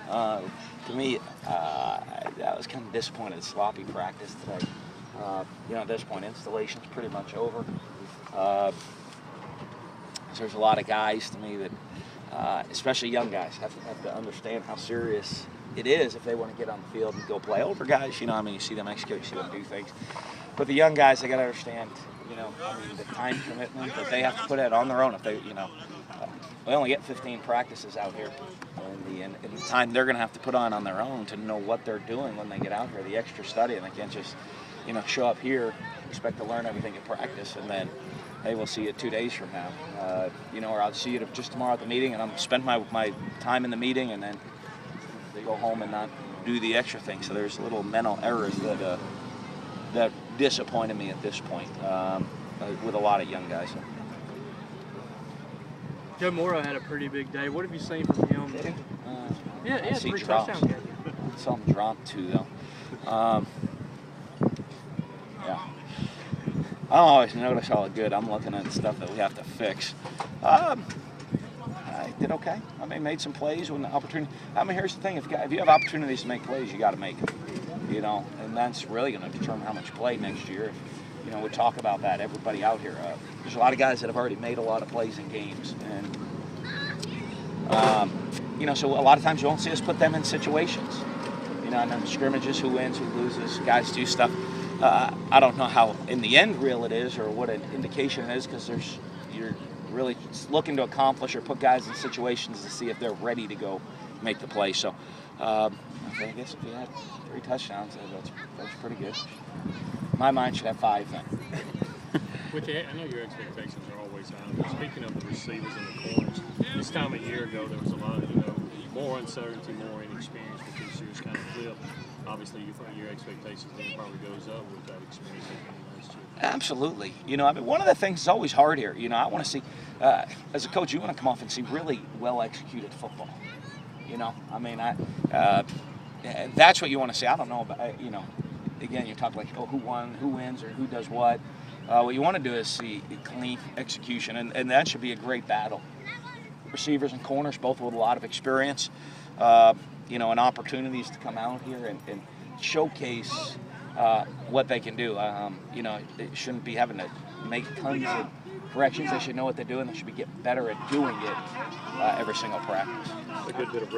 To me, I was kind of disappointed. Sloppy practice today. At this point, installation's pretty much over. So there's a lot of guys to me that, especially young guys, have to understand how serious it is if they want to get on the field and go play. Older guys, you see them execute, you see them do things. But the young guys, they got to understand, the time commitment that they have to put it on their own. If they, we only get 15 practices out here, and the time they're going to have to put on their own to know what they're doing when they get out here, the extra study, and they can't just, show up here, expect to learn everything at practice, and then, hey, we'll see you 2 days from now, or I'll see you just tomorrow at the meeting, and I'm spend my time in the meeting, and then they go home and not do the extra thing. So there's little mental errors that disappointed me at this point with a lot of young guys. Joe Morrow had a pretty big day. What have you seen from him? I see 3 drops. touchdowns. Saw him drop 2 though. I don't always notice all the good. I'm looking at stuff that we have to fix. I did okay. Made some plays when the opportunity. Here's the thing: if you have opportunities to make plays, you got to make them. And that's really going to determine how much play next year. We talk about that. Everybody out here. There's a lot of guys that have already made a lot of plays in games, and so a lot of times you won't see us put them in situations. And then scrimmages, who wins, who loses, guys do stuff. I don't know how in the end real it is or what an indication it is, because you're really looking to accomplish or put guys in situations to see if they're ready to go make the play. So I guess if you had 3 touchdowns, that's pretty good. My mind should have 5 then. I know your expectations are always high. But speaking of the receivers and the corners, this time a year ago there was a lot of more uncertainty, more inexperience with this year's kind of flip. Obviously, your expectations then probably goes up with that experience last year. Absolutely. One of the things that's always hard here, I want to see, as a coach, you want to come off and see really well-executed football. That's what you want to see. I don't know about, again, you talk like, who won, who wins, or who does what. What you want to do is see clean execution, and that should be a great battle. Receivers and corners, both with a lot of experience, and opportunities to come out here and showcase what they can do. They shouldn't be having to make tons of corrections. They should know what they're doing. They should be getting better at doing it every single practice. A good bit of